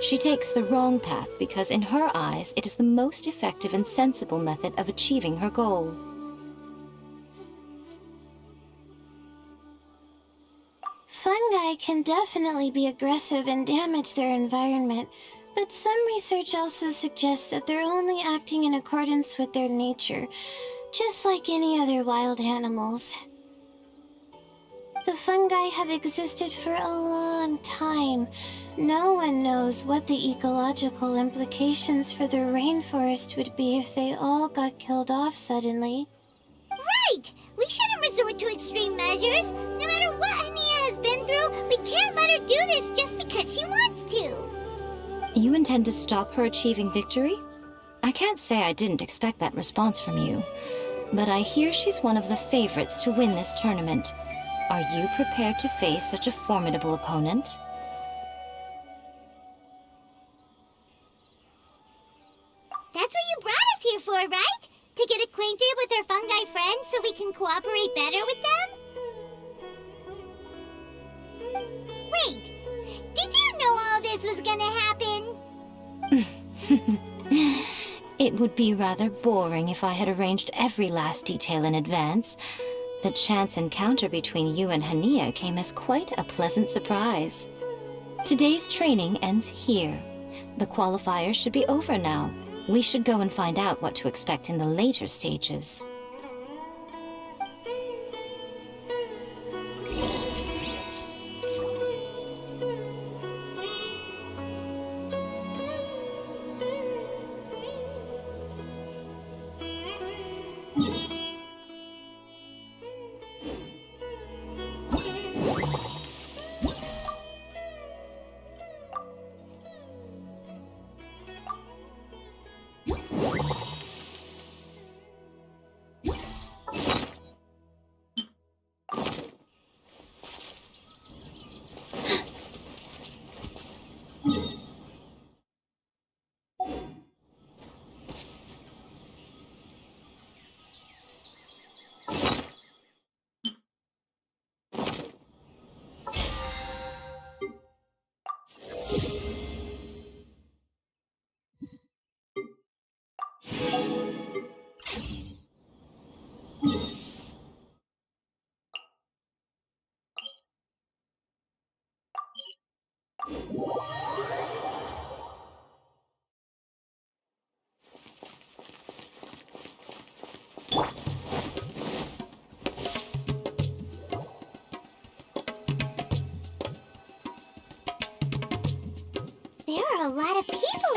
She takes the wrong path because in her eyes, it is the most effective and sensible method of achieving her goal. Fungi can definitely be aggressive and damage their environment, but some research also suggests that they're only acting in accordance with their nature, just like any other wild animals. The fungi have existed for a long time. No one knows what the ecological implications for the rainforest would be if they all got killed off suddenly. Right! We shouldn't resort to extreme measures. No matter what Hania has been through, we can't let her do this just because she wants to. You intend to stop her achieving victory? I can't say I didn't expect that response from you, but I hear she's one of the favorites to win this tournament. Are you prepared to face such a formidable opponent? That's what you brought us here for, right? To get acquainted with our fungi friends so we can cooperate better with them? Wait, did you know all this was gonna happen? It would be rather boring if I had arranged every last detail in advance. The chance encounter between you and Hania came as quite a pleasant surprise. Today's training ends here. The qualifiers should be over now. We should go and find out what to expect in the later stages.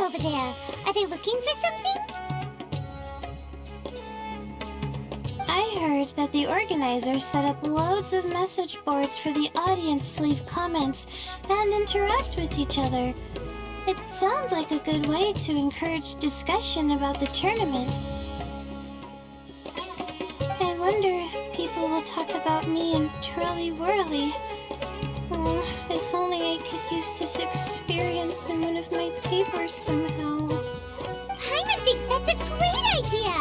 over there? Are they looking for something? I heard that the organizers set up loads of message boards for the audience to leave comments and interact with each other. It sounds like a good way to encourage discussion about the tournament. I wonder if people will talk about me and Twirly Whirly. Oh, if only I could use this experience in one of my papers somehow. Paimon thinks that's a great idea!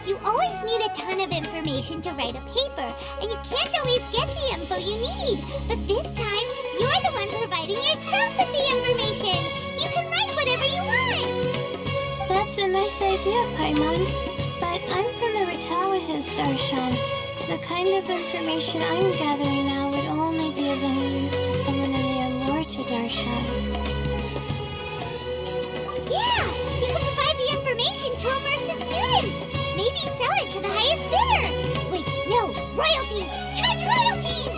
You always need a ton of information to write a paper, and you can't always get the info you need. But this time, you're the one providing yourself with the information! You can write whatever you want! That's a nice idea, Paimon. But I'm from the Ratawahiz Darshan. The kind of information I'm gathering now would only be of any use to someone in the Amorta Darshan. Yeah! You can provide the information to Amorta students! Maybe sell it to the highest bidder! Wait, no! Royalties! Charge royalties!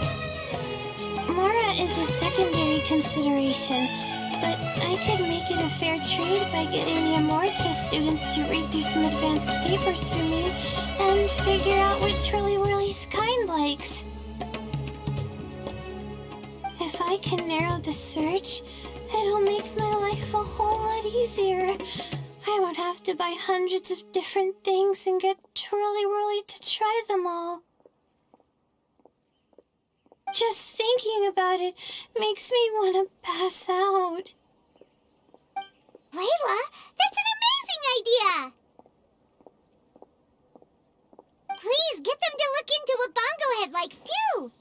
Mora is a secondary consideration, but I could make it a fair trade by getting the Amorta students to read through some advanced papers for me and figure out what Twirly Whirly's kind likes. If I can narrow the search, it'll make my life a whole lot easier. I won't have to buy hundreds of different things and get Twirly Whirly to try them all. Just thinking about it makes me want to pass out. Layla, that's an amazing idea! Please, get them to look into what Bongo Head likes, too!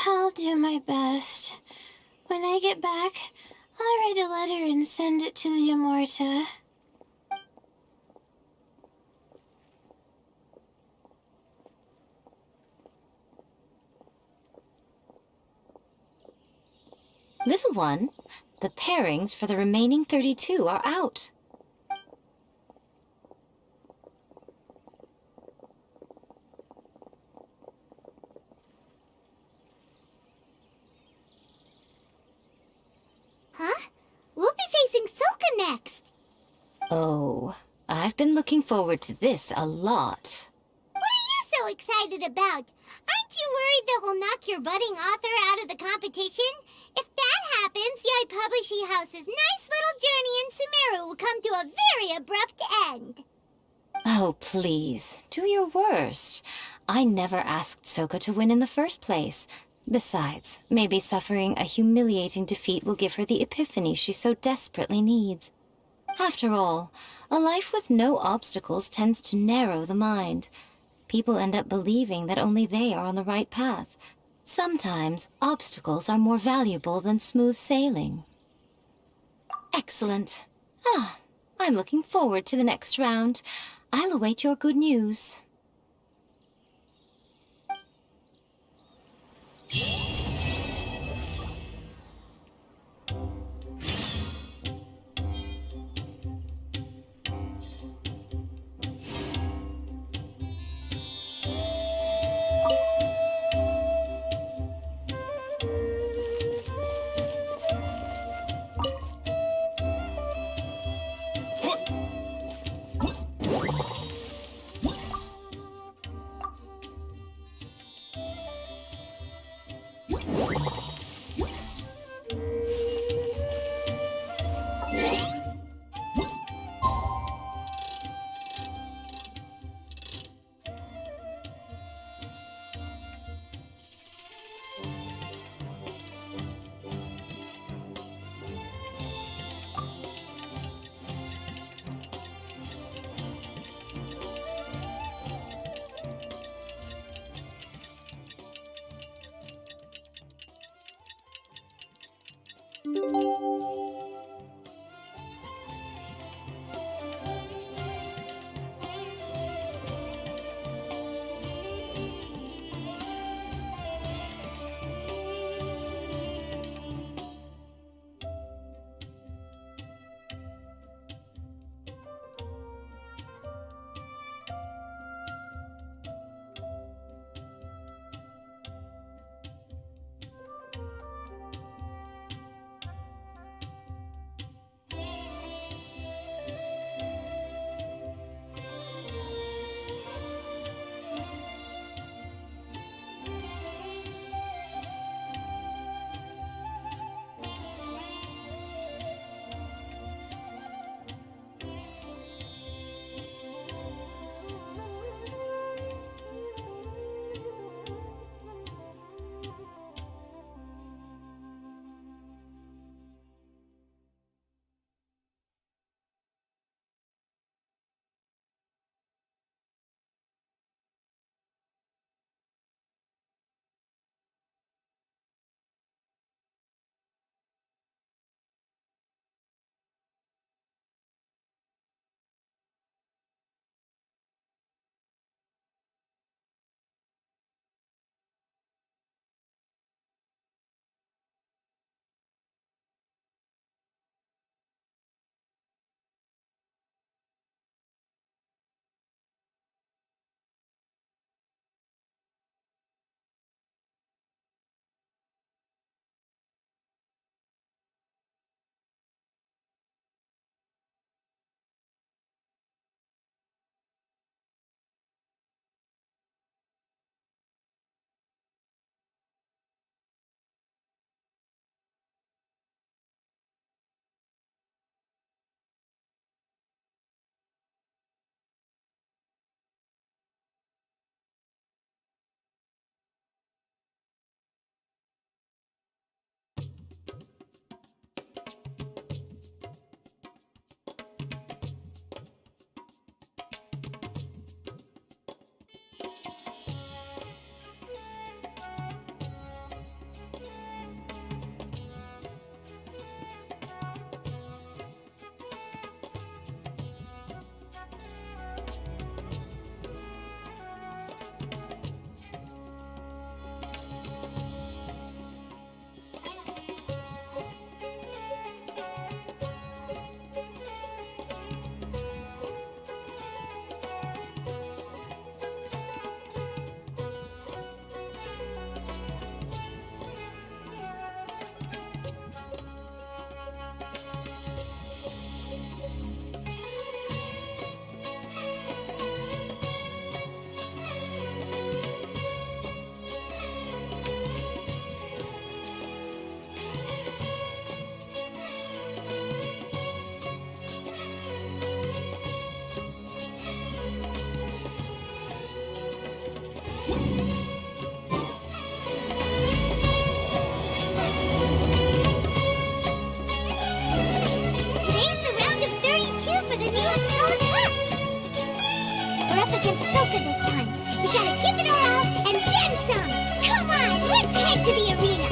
I'll do my best. When I get back, I'll write a letter and send it to the Amorta. Little one, the pairings for the remaining 32 are out. Huh? We'll be facing Soka next! Oh, I've been looking forward to this a lot. What are you so excited about? Aren't you worried that we'll knock your budding author out of the competition? If that happens, Yai Publishing House's nice little journey in Sumeru will come to a very abrupt end. Oh, please, do your worst. I never asked Soka to win in the first place. Besides, maybe suffering a humiliating defeat will give her the epiphany she so desperately needs. After all, a life with no obstacles tends to narrow the mind. People end up believing that only they are on the right path. Sometimes, obstacles are more valuable than smooth sailing. Excellent. I'm looking forward to the next round. I'll await your good news. Today's the round of 32 for the new Umbrella Cup. We're up against Soka this time. We gotta give it our all and then some. Come on, let's head to the arena.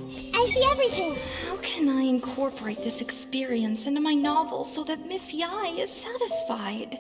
I see everything. How can I incorporate this experience into my novel so that Miss Yai is satisfied?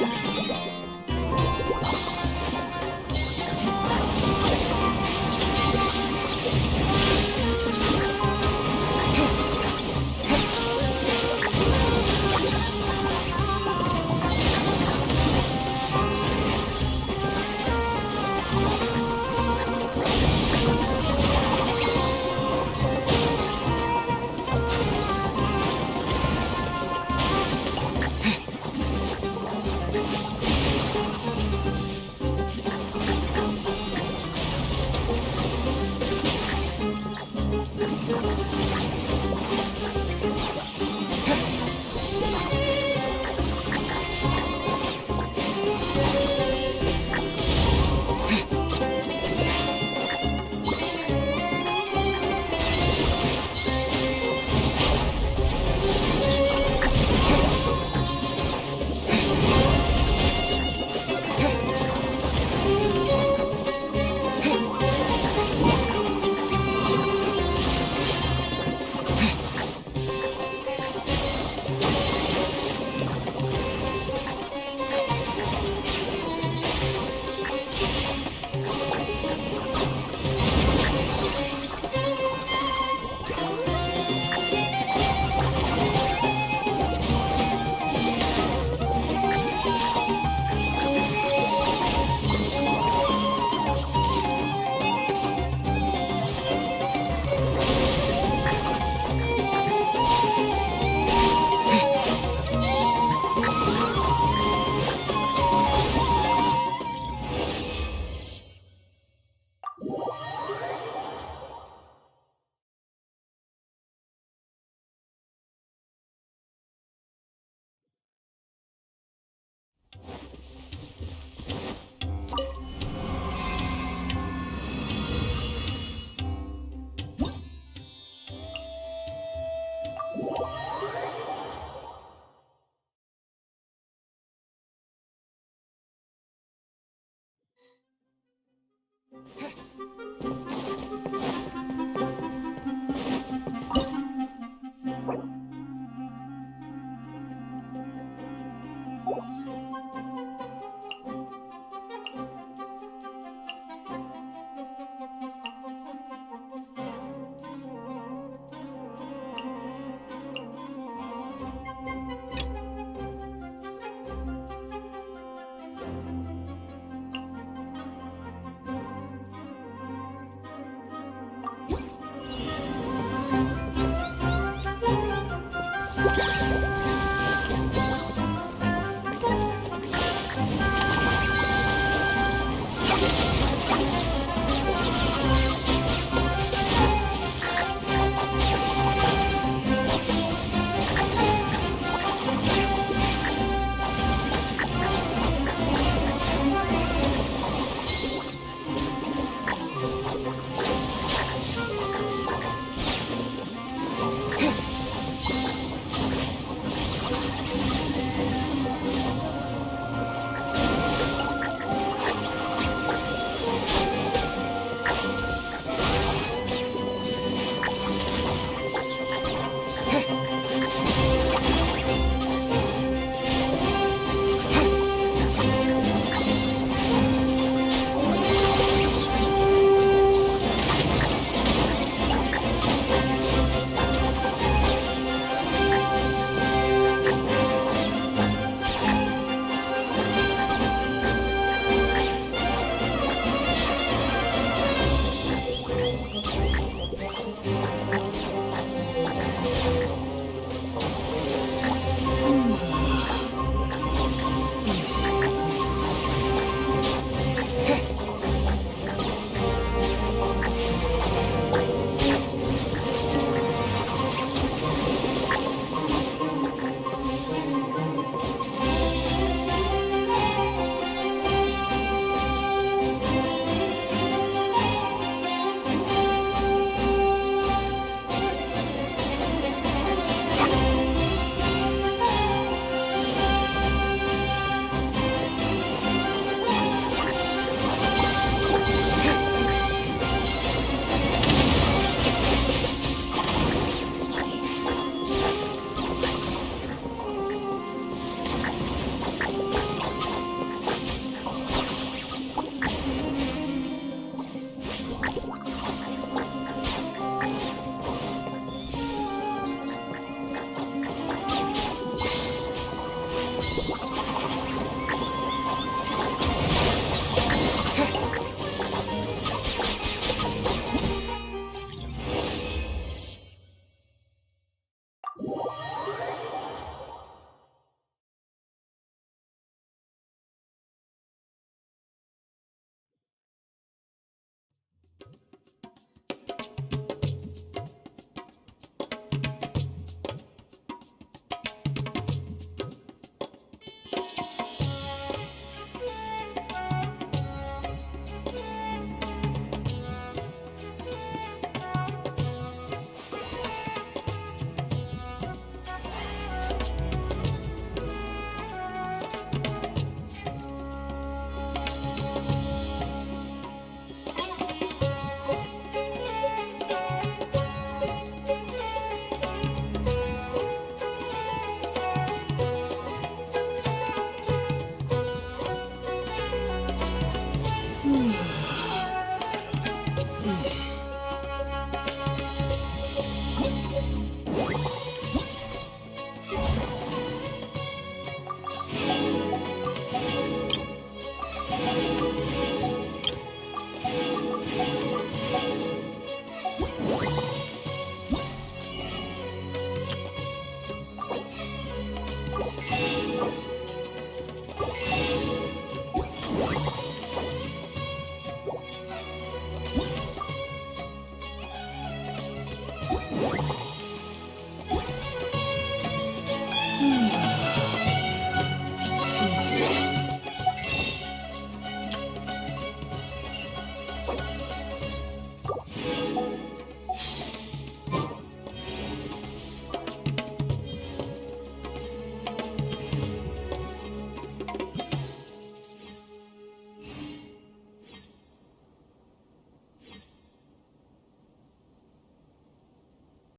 Wow!